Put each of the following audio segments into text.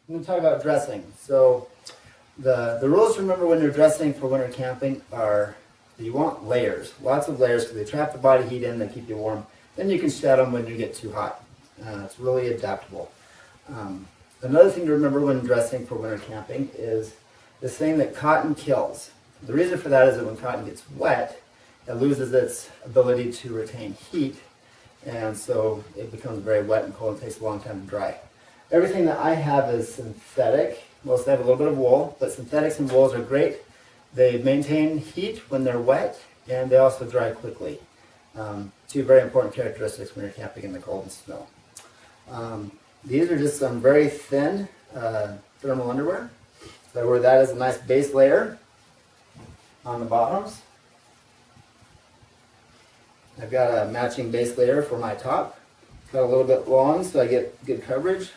I'm going to talk about dressing. So the rules to remember when you're dressing for winter camping are that you want layers, lots of layers, because they trap the body heat in, they keep you warm. Then you can shed them when you get too hot. It's really adaptable. Another thing to remember when dressing for winter camping is the saying that cotton kills. The reason for that is that when cotton gets wet, it loses its ability to retain heat, and so it becomes very wet and cold and takes a long time to dry. Everything that I have is synthetic. Mostly have a little bit of wool, but synthetics and wools are great. They maintain heat when they're wet, and they also dry quickly. Two very important characteristics when you're camping in the cold and snow. These are just some very thin thermal underwear. So I wear that as a nice base layer on the bottoms. I've got a matching base layer for my top. It's got a little bit long so I get good coverage.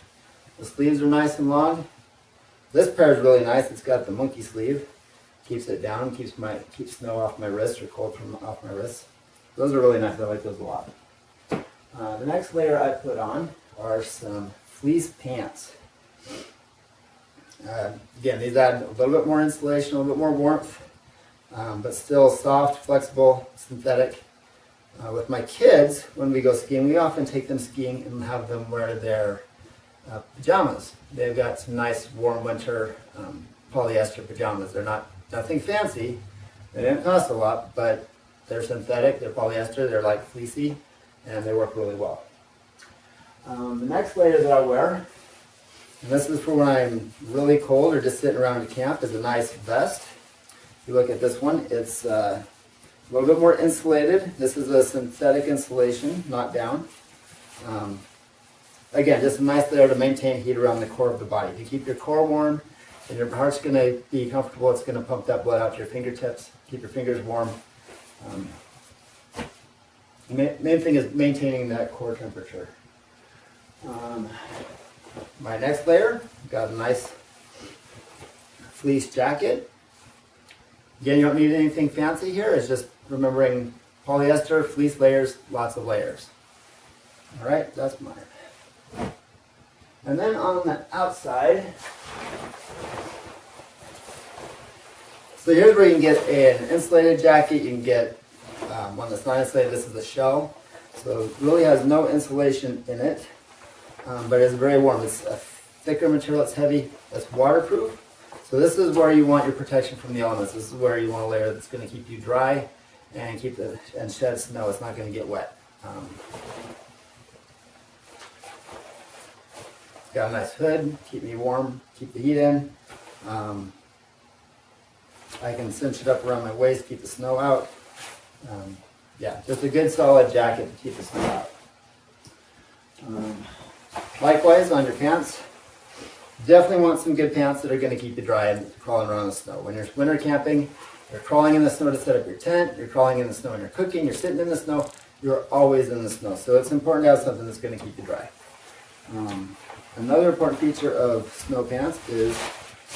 The sleeves are nice and long. This pair is really nice. It's got the monkey sleeve. Keeps it down, keeps snow off my wrist or cold from off my wrist. Those are really nice. I like those a lot. The next layer I put on are some fleece pants. Again, these add a little bit more insulation, a little bit more warmth, but still soft, flexible, synthetic. With my kids, when we go skiing, we often take them skiing and have them wear their pajamas. They've got some nice warm winter polyester pajamas. They're nothing fancy. They didn't cost a lot, but they're synthetic, they're polyester, they're like fleecy, and they work really well. The next layer that I wear, and this is for when I'm really cold or just sitting around at camp, is a nice vest. If you look at this one, it's a little bit more insulated. This is a synthetic insulation, not down. Again, just a nice layer to maintain heat around the core of the body. To keep your core warm and your heart's going to be comfortable, it's going to pump that blood out to your fingertips, keep your fingers warm. Main thing is maintaining that core temperature. My next layer, got a nice fleece jacket. Again, you don't need anything fancy here. It's just remembering polyester, fleece layers, lots of layers. All right, that's mine. And then on the outside, so here's where you can get an insulated jacket. You can get one that's not insulated. This is a shell. So it really has no insulation in it, but it's very warm. It's a thicker material, it's heavy, it's waterproof. So this is where you want your protection from the elements. This is where you want a layer that's going to keep you dry and and shed snow. It's not going to get wet. It's got a nice hood, keep me warm, keep the heat in. I can cinch it up around my waist, keep the snow out. Yeah, just a good solid jacket to keep the snow out. Likewise on your pants, definitely want some good pants that are going to keep you dry and crawling around in the snow. When you're winter camping, you're crawling in the snow to set up your tent, you're crawling in the snow when you're cooking, you're sitting in the snow, you're always in the snow. So it's important to have something that's going to keep you dry. Another important feature of snow pants is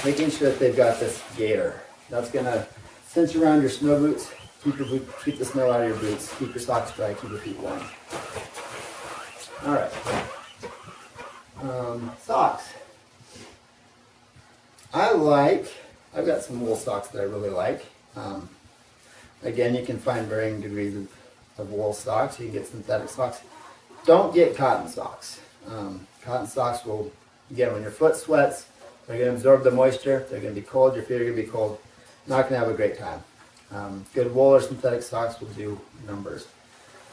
making sure that they've got this gaiter. That's going to cinch around your snow boots, keep the snow out of your boots, keep your socks dry, keep your feet warm. All right. Socks. I've got some wool socks that I really like. Again, you can find varying degrees of wool socks. You can get synthetic socks. Don't get cotton socks. Cotton socks will, again, when your foot sweats, they're going to absorb the moisture, they're going to be cold, your feet are going to be cold. Not going to have a great time. Good wool or synthetic socks will do numbers.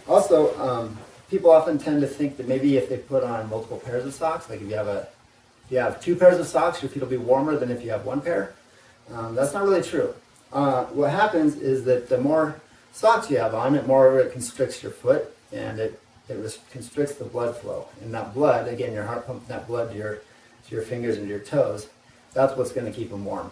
Also, people often tend to think that maybe if they put on multiple pairs of socks, like if you have two pairs of socks, your feet will be warmer than if you have one pair. That's not really true. What happens is that the more socks you have on, the more it constricts your foot, and it constricts the blood flow. And that blood, again, your heart pumping that blood to your fingers and to your toes, that's what's going to keep them warm.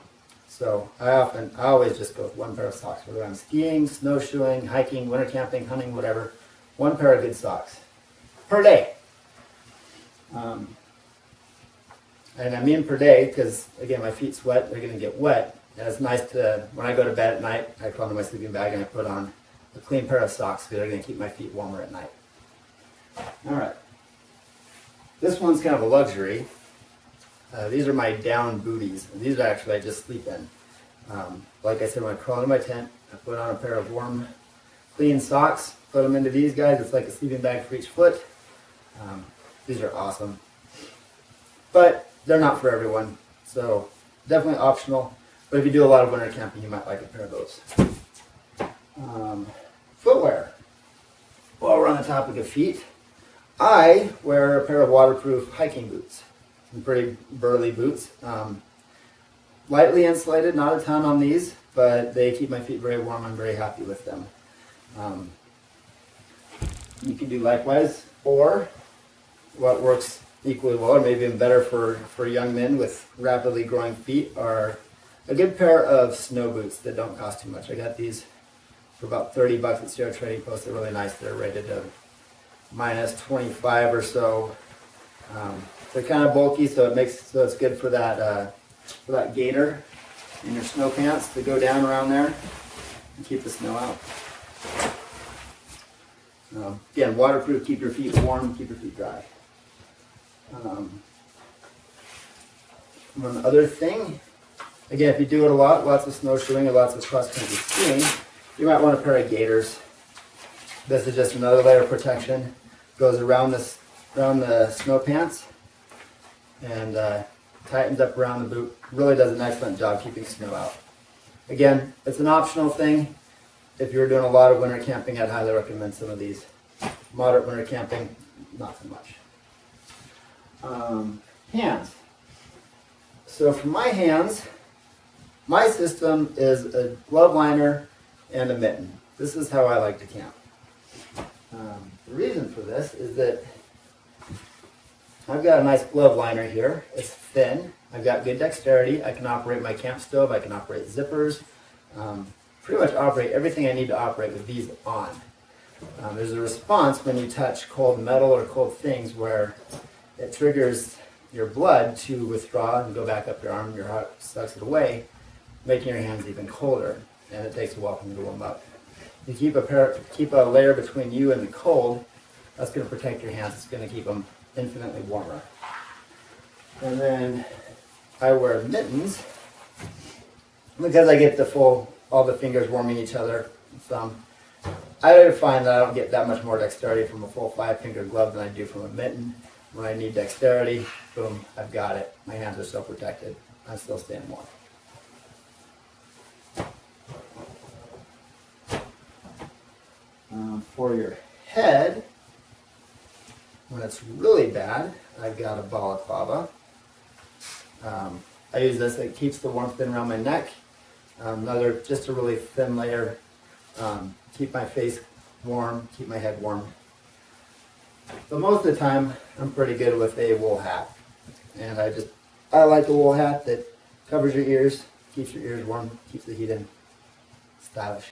So I always just go with one pair of socks, whether I'm skiing, snowshoeing, hiking, winter camping, hunting, whatever. One pair of good socks per day. And I mean per day because, again, my feet sweat, they're going to get wet. And it's nice to, when I go to bed at night, I crawl into my sleeping bag and I put on a clean pair of socks because they're going to keep my feet warmer at night. All right. This one's kind of a luxury. These are my down booties. These are actually I just sleep in. Like I said, when I crawl into my tent, I put on a pair of warm, clean socks, put them into these guys. It's like a sleeping bag for each foot. These are awesome. But they're not for everyone, so definitely optional. But if you do a lot of winter camping, you might like a pair of those. Footwear. While we're on the topic of feet, I wear a pair of waterproof hiking boots. Some pretty burly boots. Lightly insulated, not a ton on these, but they keep my feet very warm. I'm very happy with them. You can do likewise, or what works equally well, or maybe even better for young men with rapidly growing feet, are a good pair of snow boots that don't cost too much. I got these for about 30 bucks at Sierra Trading Post. They're really nice. They're rated to minus 25 or so. They're kind of bulky, so it's good for that gaiter in your snow pants to go down around there and keep the snow out. Again, waterproof, keep your feet warm, keep your feet dry. One other thing, again, if you do it a lot, lots of snowshoeing or lots of cross-country skiing, you might want a pair of gaiters. This is just another layer of protection. Goes around the snow pants and tightens up around the boot. Really does an excellent job keeping snow out. Again, it's an optional thing. If you're doing a lot of winter camping, I'd highly recommend some of these. Moderate winter camping, not so much. Hands. So for my hands, my system is a glove liner and a mitten. This is how I like to camp. The reason for this is that I've got a nice glove liner here. It's thin. I've got good dexterity. I can operate my camp stove. I can operate zippers. Pretty much operate everything I need to operate with these on. There's a response when you touch cold metal or cold things where it triggers your blood to withdraw and go back up your arm. Your heart sucks it away, making your hands even colder, and it takes a while for them to warm up. You keep a layer between you and the cold. That's going to protect your hands. It's going to keep them infinitely warmer. And then I wear mittens because I get all the fingers warming each other. I find that I don't get that much more dexterity from a full 5-finger glove than I do from a mitten. When I need dexterity, boom, I've got it. My hands are still protected. I'm still staying warm. For your head, when it's really bad, I've got a balaclava. I use this, it keeps the warmth in around my neck. Just a really thin layer. Keep my face warm, keep my head warm. But most of the time, I'm pretty good with a wool hat. And I like a wool hat that covers your ears, keeps your ears warm, keeps the heat in. Stylish.